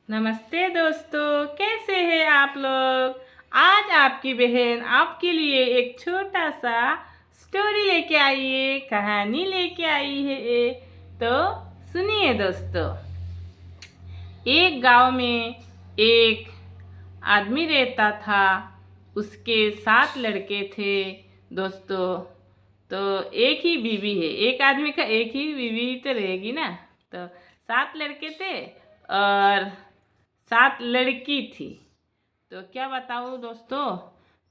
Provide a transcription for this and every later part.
नमस्ते दोस्तों, कैसे हैं आप लोग। आज आपकी बहन आपके लिए एक छोटा सा स्टोरी लेके आई है, कहानी लेके आई है। तो सुनिए दोस्तों। एक गांव में एक आदमी रहता था। उसके 7 लड़के थे दोस्तों। तो एक ही बीवी है, एक आदमी का एक ही बीवी तो रहेगी ना। तो 7 लड़के थे और 7 लड़की थी। तो क्या बताऊँ दोस्तों।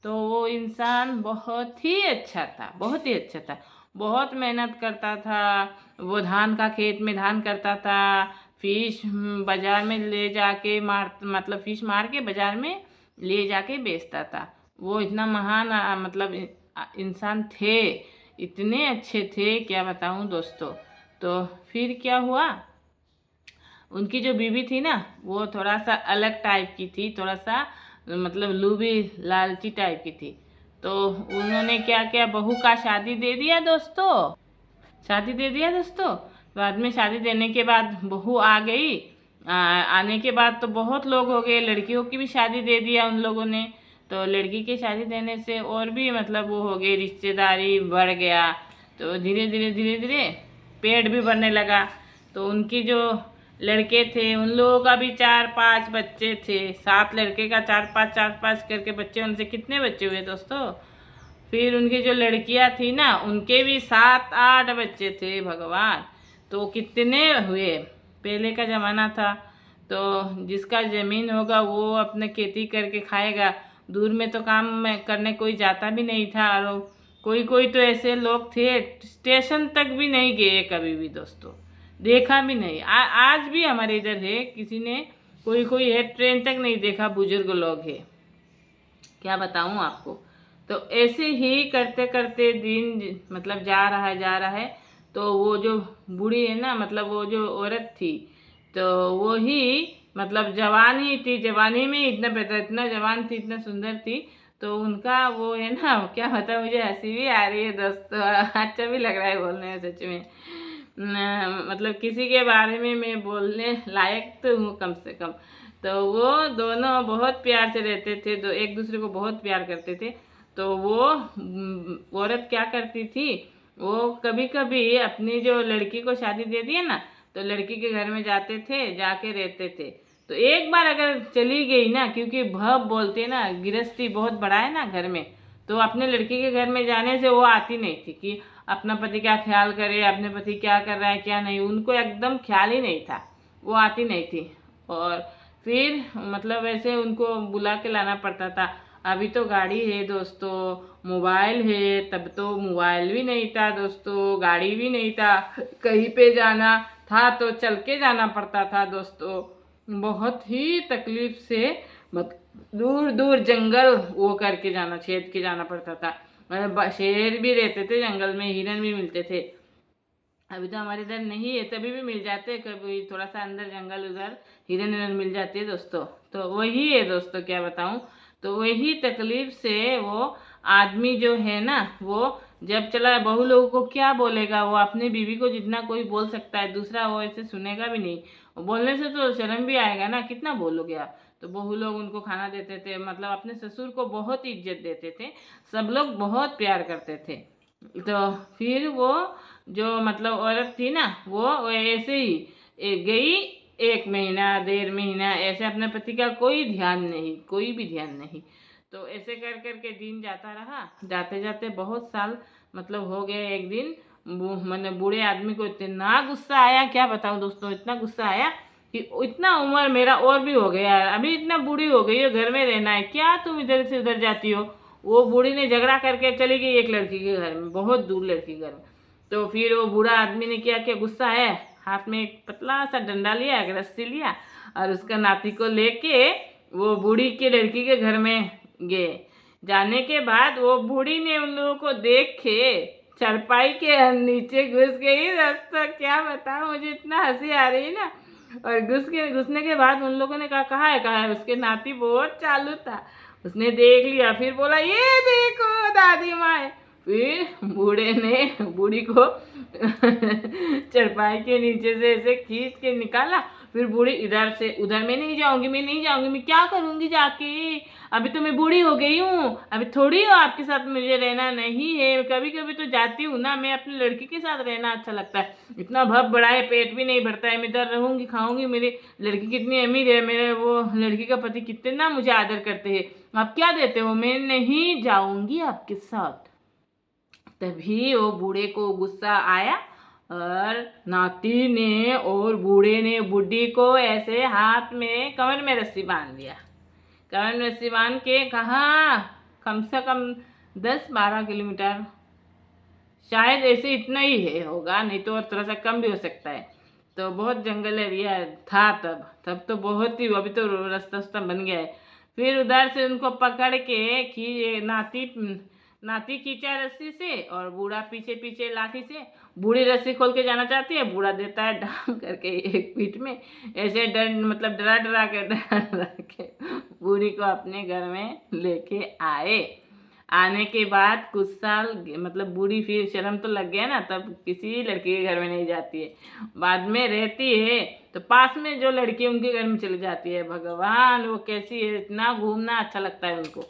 तो वो इंसान बहुत ही अच्छा था, बहुत ही अच्छा था। बहुत मेहनत करता था। वो धान का खेत में धान करता था। फिश बाजार में ले जाके मतलब फिश मार के बाजार में ले जाके बेचता था। वो इतना महान मतलब इंसान थे। इतने अच्छे थे, क्या बताऊँ दोस्तों। तो फिर क्या हुआ, उनकी जो बीवी थी ना, वो थोड़ा सा अलग टाइप की थी, थोड़ा सा मतलब लूबी लालची टाइप की थी। तो उन्होंने क्या किया, बहू का शादी दे दिया दोस्तों। शादी दे दिया दोस्तों। बाद में शादी देने के बाद बहू आ गई। आने के बाद तो बहुत लोग हो गए, लड़कियों की भी शादी दे दिया उन लोगों ने। तो लड़की की शादी देने से और भी मतलब वो हो गई, रिश्तेदारी बढ़ गया। तो धीरे धीरे धीरे धीरे पेट भी बढ़ने लगा। तो उनकी जो लड़के थे उन लोगों का भी 4-5 बच्चे थे। 7 लड़के का 4-5 करके बच्चे, उनसे कितने बच्चे हुए दोस्तों। फिर उनकी जो लड़कियां थी ना, उनके भी 7-8 बच्चे थे भगवान। तो कितने हुए। पहले का ज़माना था। तो जिसका ज़मीन होगा वो अपने खेती करके खाएगा। दूर में तो काम में करने कोई जाता भी नहीं था। और कोई कोई तो ऐसे लोग थे, स्टेशन तक भी नहीं गए कभी भी दोस्तों, देखा भी नहीं। आज भी हमारे इधर है, किसी ने कोई कोई है ट्रेन तक नहीं देखा, बुजुर्ग लोग है, क्या बताऊं आपको। तो ऐसे ही करते करते दिन मतलब जा रहा है। तो वो जो बूढ़ी है ना, मतलब वो जो औरत थी, तो वो ही मतलब जवान ही थी, जवानी में इतना बेहतर, इतना जवान थी, इतना सुंदर थी। तो उनका वो है ना, क्या होता, मुझे हंसी भी आ रही है दोस्तों, अच्छा भी लग रहा है बोलने में सच में। मतलब किसी के बारे में मैं बोलने लायक तो हूँ कम से कम। तो वो दोनों बहुत प्यार से रहते थे, तो एक दूसरे को बहुत प्यार करते थे। तो वो औरत क्या करती थी, वो कभी कभी अपनी जो लड़की को शादी दे दिए ना, तो लड़की के घर में जाते थे, जाके रहते थे। तो एक बार अगर चली गई ना, क्योंकि भव बोलते ना, गृहस्थी बहुत बड़ा है ना घर में। तो अपने लड़की के घर में जाने से वो आती नहीं थी कि अपना पति क्या ख्याल करे, अपने पति क्या कर रहा है क्या नहीं, उनको एकदम ख्याल ही नहीं था। वो आती नहीं थी। और फिर मतलब ऐसे उनको बुला के लाना पड़ता था। अभी तो गाड़ी है दोस्तों, मोबाइल है, तब तो मोबाइल भी नहीं था दोस्तों, गाड़ी भी नहीं था। कहीं पे जाना था तो चल के जाना पड़ता था दोस्तों। बहुत ही तकलीफ से मत दूर दूर जंगल वो करके जाना, छेद के जाना पड़ता था। मतलब शेर भी रहते थे जंगल में, हिरन भी मिलते थे। अभी तो हमारे इधर नहीं है, तभी भी मिल जाते हैं, कभी थोड़ा सा अंदर जंगल उधर हिरन हिरन मिल जाते हैं दोस्तों। तो वही है दोस्तों, क्या बताऊं। तो वही तकलीफ से वो आदमी जो है ना, वो जब चला, बहू लोगों को क्या बोलेगा, वो अपने बीवी को जितना कोई बोल सकता है, दूसरा वो ऐसे सुनेगा भी नहीं। बोलने से तो शर्म भी आएगा ना, कितना बोलोगे आप। तो बहू लोग उनको खाना देते थे, मतलब अपने ससुर को बहुत इज्जत देते थे। सब लोग बहुत प्यार करते थे। तो फिर वो जो मतलब औरत थी ना, वो ऐसे ही गई। 1 महीना 1.5 महीना ऐसे अपने पति का कोई ध्यान नहीं, कोई भी ध्यान नहीं। तो ऐसे कर कर के दिन जाता रहा, जाते जाते बहुत साल मतलब हो गए। एक दिन मैंने बूढ़े आदमी को इतना गुस्सा आया, क्या बताऊं दोस्तों, इतना गुस्सा आया कि इतना उम्र मेरा और भी हो गया है, अभी इतना बूढ़ी हो गई हो, घर में रहना है क्या, तुम इधर से उधर जाती हो। वो बूढ़ी ने झगड़ा करके चली गई एक लड़की के घर में, बहुत दूर लड़की के घर में। तो फिर वो बूढ़ा आदमी ने क्या किया, गुस्सा है, हाथ में एक पतला सा डंडा लिया, एक रस्सी लिया, और उसका नाती को लेके वो बूढ़ी की लड़की के घर में गए। जाने के बाद वो बूढ़ी ने उन लोगों को देख के चारपाई के नीचे घुस गई। दोस्तों क्या बताऊं, मुझे इतना हंसी आ रही है ना। और घुसने के बाद उन लोगों ने कहा, कहाँ है। उसके नाती बहुत चालू था, उसने देख लिया, फिर बोला ये देखो दादी माँ है। फिर बूढ़े ने बूढ़ी को चरपाई के नीचे से ऐसे खींच के निकाला। फिर बूढ़ी इधर से उधर, मैं नहीं जाऊंगी, मैं नहीं जाऊंगी, मैं क्या करूंगी जाके, अभी तो मैं बूढ़ी हो गई हूँ, अभी थोड़ी हो आपके साथ मुझे रहना नहीं है, कभी कभी तो जाती हूँ ना, मैं अपनी लड़की के साथ रहना अच्छा लगता है, इतना भव बड़ा है, पेट भी नहीं भरता है, मैं इधर रहूंगी खाऊंगी, मेरी लड़की कितनी अमीर है, मेरे वो लड़की का पति कितना मुझे आदर करते हैं, आप क्या देते हो, मैं नहीं जाऊंगी आपके साथ। तभी वो बूढ़े को गुस्सा आया और नाती ने और बूढ़े ने बुढ़ी को ऐसे हाथ में कमर में रस्सी बांध दिया। कमर में रस्सी बांध के कहा कम से कम 10-12 किलोमीटर, शायद ऐसे इतना ही है होगा, नहीं तो और थोड़ा सा कम भी हो सकता है। तो बहुत जंगल एरिया था तब तो बहुत ही, अभी तो रास्ता बन गया है। फिर उधर से उनको पकड़ के नाती खींचा रस्सी से और बूढ़ा पीछे पीछे लाठी से। बूढ़ी रस्सी खोल के जाना चाहती है, बूढ़ा देता है डांग करके एक पीठ में, ऐसे डरा डरा के बूढ़ी को अपने घर में लेके आए। आने के बाद कुछ साल बूढ़ी फिर शर्म तो लग गया ना, तब किसी लड़की के घर में नहीं जाती है, बाद में रहती है तो पास में जो लड़की है उनके घर में चली जाती है। भगवान वो कैसी है, इतना घूमना अच्छा लगता है उनको,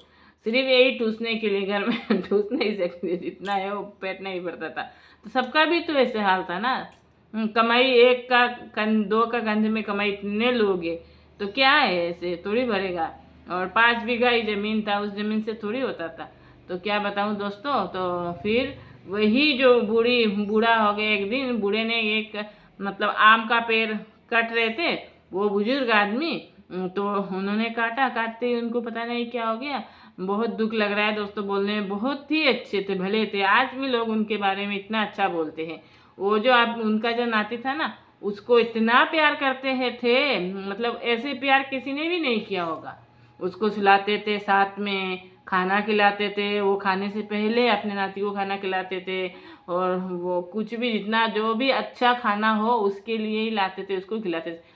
सिर्फ यही ठूसने के लिए, घर में ठूस नहीं सकती, जितना है वो पेट नहीं भरता था। तो सबका भी तो ऐसे हाल था ना, कमाई एक का दो का गंज में कमाई इतने लोग है तो क्या है, ऐसे थोड़ी भरेगा। और 5 बीघा ही ज़मीन था, उस ज़मीन से थोड़ी होता था। तो क्या बताऊं दोस्तों, तो फिर वही जो बूढ़ा हो गया, एक दिन बूढ़े ने एक आम का पेड़ कट रहे थे, वो बुजुर्ग आदमी, तो उन्होंने काटते ही उनको पता नहीं क्या हो गया। बहुत दुख लग रहा है दोस्तों, बोलने में बहुत ही अच्छे थे, भले थे, आज भी लोग उनके बारे में इतना अच्छा बोलते हैं। वो जो आप उनका जो नाती था ना, उसको इतना प्यार करते हैं थे, ऐसे प्यार किसी ने भी नहीं किया होगा। उसको सुलाते थे, साथ में खाना खिलाते थे, वो खाने से पहले अपने नाती को खाना खिलाते थे, और वो कुछ भी जितना जो भी अच्छा खाना हो उसके लिए ही लाते थे, उसको खिलाते थे।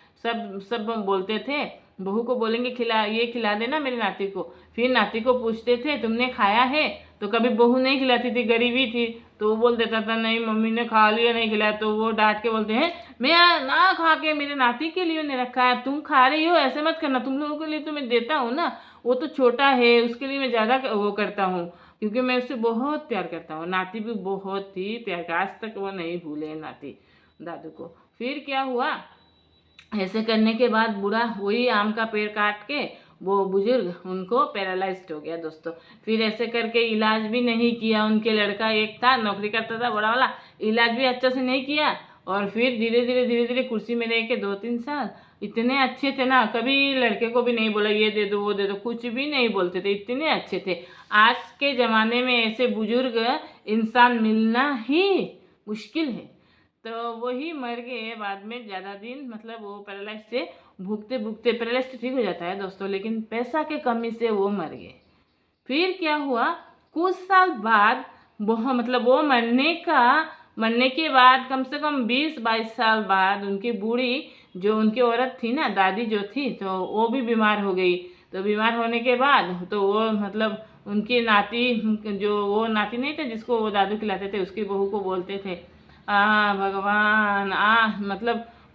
सब बोलते थे, बहू को बोलेंगे ये खिला देना मेरे नाती को। फिर नाती को पूछते थे तुमने खाया है, तो कभी बहू नहीं खिलाती थी, गरीबी थी, तो वो बोल देता था नहीं मम्मी ने खा लिया, नहीं खिलाया। तो वो डांट के बोलते हैं मैं ना खा के मेरे नाती के लिए नहीं रखा है, तुम खा रही हो, ऐसे मत करना, तुम लोगों के लिए तो मैं देता हूँ ना, वो तो छोटा है, उसके लिए मैं ज़्यादा वो करता हूँ, क्योंकि मैं उससे बहुत प्यार करता हूँ। नाती भी बहुत ही प्यार, आज तक वो नहीं भूले नाती दादू को। फिर क्या हुआ, ऐसे करने के बाद बूढ़ा वही आम का पेड़ काट के, वो बुजुर्ग उनको पैरालाइज्ड हो गया दोस्तों। फिर ऐसे करके इलाज भी नहीं किया, उनके लड़का एक था नौकरी करता था बड़ा वाला, इलाज भी अच्छा से नहीं किया। और फिर धीरे धीरे कुर्सी में रह के 2-3 साल इतने अच्छे थे ना, कभी लड़के को भी नहीं बोला ये दे दो वो दे दो, कुछ भी नहीं बोलते थे, इतने अच्छे थे। आज के ज़माने में ऐसे बुजुर्ग इंसान मिलना ही मुश्किल है। तो वही मर गए बाद में, ज़्यादा दिन वो पैरालाइज से भूखते भूखते, पैरालाइज तो ठीक हो जाता है दोस्तों, लेकिन पैसा के कमी से वो मर गए। फिर क्या हुआ, कुछ साल बाद वो वो मरने के बाद कम से कम 20-22 साल बाद उनकी बूढ़ी जो उनकी औरत थी ना, दादी जो थी, तो वो भी बीमार हो गई। तो बीमार होने के बाद तो वो उनकी नाती, जो वो नाती नहीं थे जिसको वो दादू खिलाते थे, उसकी बहू को बोलते थे भगवान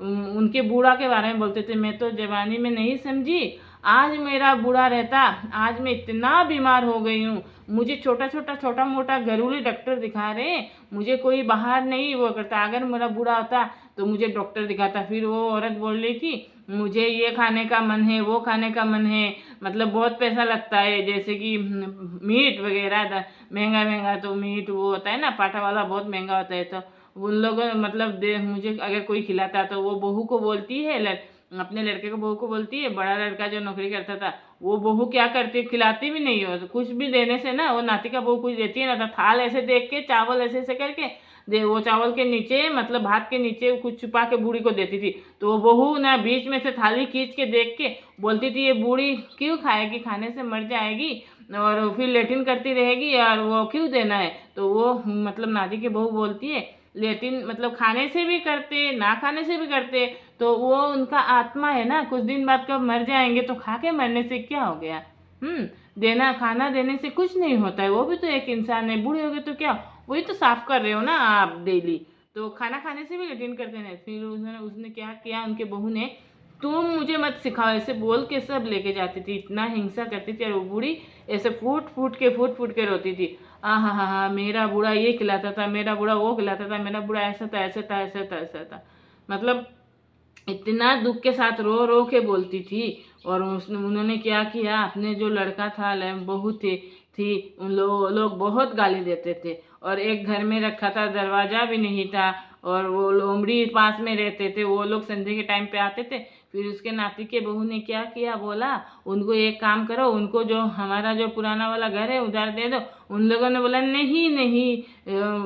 उनके बूढ़ा के बारे में बोलते थे, मैं तो जवानी में नहीं समझी, आज मेरा बूढ़ा रहता, आज मैं इतना बीमार हो गई हूँ, मुझे छोटा मोटा घरेलू डॉक्टर दिखा रहे, मुझे कोई बाहर नहीं वो करता, अगर मेरा बूढ़ा होता तो मुझे डॉक्टर दिखाता। फिर वो औरत बोल रही थी मुझे ये खाने का मन है, वो खाने का मन है, बहुत पैसा लगता है, जैसे कि मीट वगैरह महंगा, तो मीट वो होता है ना पाठा वाला, बहुत महंगा होता है। तो उन लोगों मुझे अगर कोई खिलाता तो वो बहू को बोलती है, अपने लड़के को बहू को बोलती है, बड़ा लड़का जो नौकरी करता था वो बहू क्या करती, खिलाती भी नहीं हो, तो कुछ भी देने से ना वो नाती का बहू कुछ देती है ना, तो थाल ऐसे देख के चावल ऐसे करके दे, वो चावल के नीचे भात के नीचे कुछ छुपा के बूढ़ी को देती थी। तो वो बहू ना बीच में से थाली खींच के देख के बोलती थी ये बूढ़ी क्यों खाएगी, खाने से मर जाएगी और फिर लेटिन करती रहेगी, और वो क्यों देना है। तो वो नाती की बहू बोलती है लेटिन खाने से भी करते, ना खाने से भी करते, तो वो उनका आत्मा है ना, कुछ दिन बाद कब मर जाएंगे, तो खा के मरने से क्या हो गया। देना, खाना देने से कुछ नहीं होता है, वो भी तो एक इंसान है। बूढ़े हो गए तो क्या, वही तो साफ कर रहे हो ना आप डेली, तो खाना खाने से भी लेटिन करते हैं। फिर उसने उसने क्या किया, उनके बहू ने, तुम मुझे मत सिखाओ, ऐसे बोल के सब लेके जाती थी, इतना हिंसा करती थी। और वो बूढ़ी ऐसे फूट फूट के रोती थी, हा, मेरा बूढ़ा ये खिलाता था, मेरा बूढ़ा वो खिलाता था, मेरा बूढ़ा ऐसा था, ऐसा था, ऐसा था, ऐसा था। मतलब इतना दुख के साथ रो रो के बोलती थी। और उन्होंने क्या किया, अपने जो लड़का था, बहू थी, उन लोग बहुत गाली देते थे। और एक घर में रखा था, दरवाज़ा भी नहीं था, और वो लोमड़ी पास में रहते थे, वो लोग संडे के टाइम पे आते थे। फिर उसके नाती के बहू ने क्या किया, बोला उनको एक काम करो, उनको जो हमारा जो पुराना वाला घर है उधार दे दो। उन लोगों ने बोला नहीं नहीं,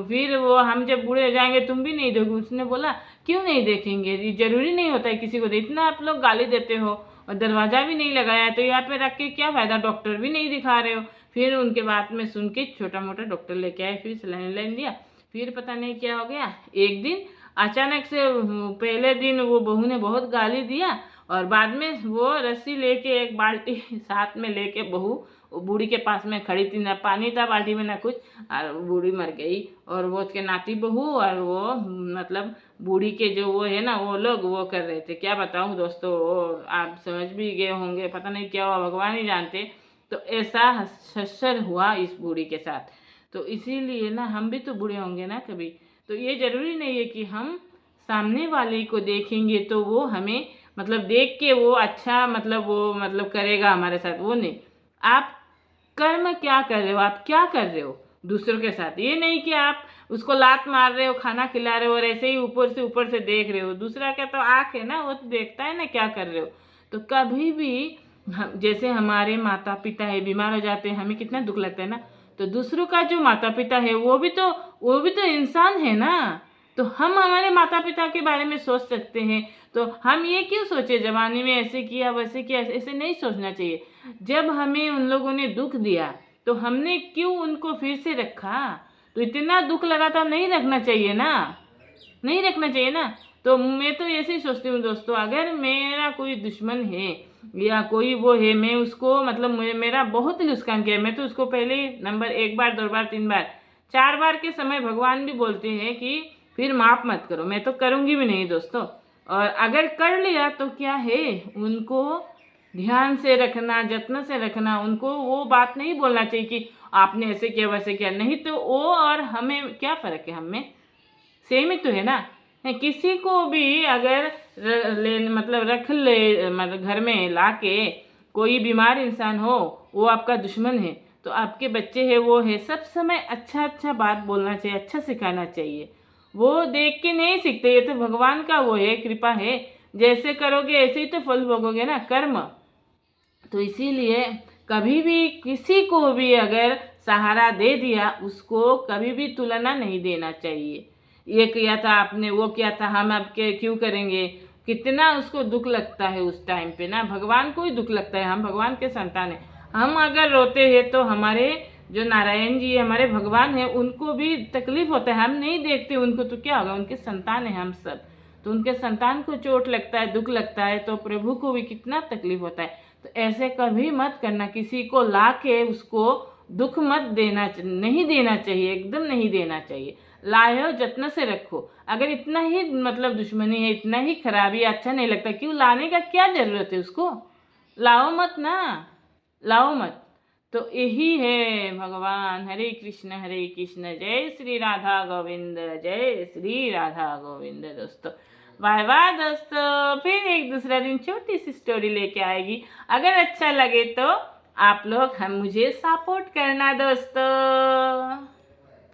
फिर वो हम जब बूढ़े हो जाएंगे तुम भी नहीं दोगे। उसने बोला क्यों नहीं देखेंगे, ये जरूरी नहीं होता है किसी को दे, इतना आप लोग गाली देते हो, और दरवाज़ा भी नहीं लगाया है तो यहाँ पे रख के क्या फ़ायदा, डॉक्टर भी नहीं दिखा रहे हो। फिर उनके बात में सुन के छोटा मोटा डॉक्टर लेके आए, फिर सलाइन दिया। फिर पता नहीं क्या हो गया, एक दिन अचानक से, पहले दिन वो बहू ने बहुत गाली दिया, और बाद में वो रस्सी लेके एक बाल्टी साथ में लेके बहू वो बूढ़ी के पास में खड़ी थी, ना पानी था बाल्टी में ना कुछ, और बूढ़ी मर गई। और वो उसके नाती बहू और वो मतलब बूढ़ी के जो वो है ना, वो लोग वो कर रहे थे। क्या बताऊँ दोस्तों, आप समझ भी गए होंगे, पता नहीं क्या हुआ, भगवान ही जानते। तो ऐसा हश्र हुआ इस बूढ़ी के साथ। तो इसीलिए ना हम भी तो बूढ़े होंगे ना कभी, तो ये ज़रूरी नहीं है कि हम सामने वाले को देखेंगे तो वो हमें मतलब देख के वो अच्छा मतलब वो मतलब करेगा हमारे साथ, वो नहीं। आप कर्म क्या कर रहे हो, आप क्या कर रहे हो दूसरों के साथ, ये नहीं कि आप उसको लात मार रहे हो, खाना खिला रहे हो और ऐसे ही ऊपर से देख रहे हो। दूसरा का तो आँख है ना, वो तो देखता है ना क्या कर रहे हो। तो कभी भी जैसे हमारे माता पिता है बीमार हो जाते हैं, हमें कितना दुख लगता है ना, तो दूसरों का जो माता पिता है वो भी तो इंसान है ना। तो हम हमारे माता पिता के बारे में सोच सकते हैं, तो हम ये क्यों सोचे जवानी में ऐसे किया वैसे किया, ऐसे नहीं सोचना चाहिए। जब हमें उन लोगों ने दुख दिया तो हमने क्यों उनको फिर से रखा, तो इतना दुख लगा तो नहीं रखना चाहिए ना, नहीं रखना चाहिए ना। तो मैं तो ऐसे ही सोचती हूँ दोस्तों, अगर मेरा कोई दुश्मन है या कोई वो है, मैं उसको मतलब मेरा बहुत ही नुकसान किया, मैं तो उसको पहले नंबर 1 बार 2 बार 3 बार 4 बार के समय भगवान भी बोलते हैं कि फिर माफ़ मत करो, मैं तो करूँगी भी नहीं दोस्तों। और अगर कर लिया तो क्या है, उनको ध्यान से रखना, जत्न से रखना, उनको वो बात नहीं बोलना चाहिए कि आपने ऐसे किया वैसे किया, नहीं तो वो और हमें क्या फ़र्क है, हमें सेम ही तो है ना। किसी को भी अगर मतलब रख ले, मतलब घर में ला के कोई बीमार इंसान हो, वो आपका दुश्मन है, तो आपके बच्चे हैं वो है, सब समय अच्छा अच्छा बात बोलना चाहिए, अच्छा सिखाना चाहिए। वो देख के नहीं सीखते, ये तो भगवान का वो है, कृपा है, जैसे करोगे ऐसे ही तो फल भोगोगे ना, कर्म। तो इसीलिए कभी भी किसी को भी अगर सहारा दे दिया, उसको कभी भी तुलना नहीं देना चाहिए। ये किया था आपने, वो किया था, हम आपके क्यों करेंगे, कितना उसको दुख लगता है उस टाइम पे ना, भगवान को ही दुख लगता है। हम भगवान के संतान हैं, हम अगर रोते हैं तो हमारे जो नारायण जी हमारे भगवान हैं उनको भी तकलीफ होता है, हम नहीं देखते उनको, तो क्या होगा, उनके संतान हैं हम सब, तो उनके संतान को चोट लगता है, दुख लगता है, तो प्रभु को भी कितना तकलीफ होता है। तो ऐसे कभी मत करना, किसी को ला के उसको दुख मत देना, नहीं देना चाहिए, एकदम नहीं देना चाहिए। लाओ जत्न से रखो, अगर इतना ही मतलब दुश्मनी है, इतना ही खराबी अच्छा नहीं लगता, क्यों लाने का क्या ज़रूरत है उसको, लाओ मत ना, लाओ मत। तो यही है भगवान। हरे कृष्ण जय श्री राधा गोविंद, जय श्री राधा गोविंद। दोस्तों बाय बाय दोस्तों, फिर एक दूसरा दिन छोटी सी स्टोरी लेके आएगी। अगर अच्छा लगे तो आप लोग हम मुझे सपोर्ट करना दोस्तों।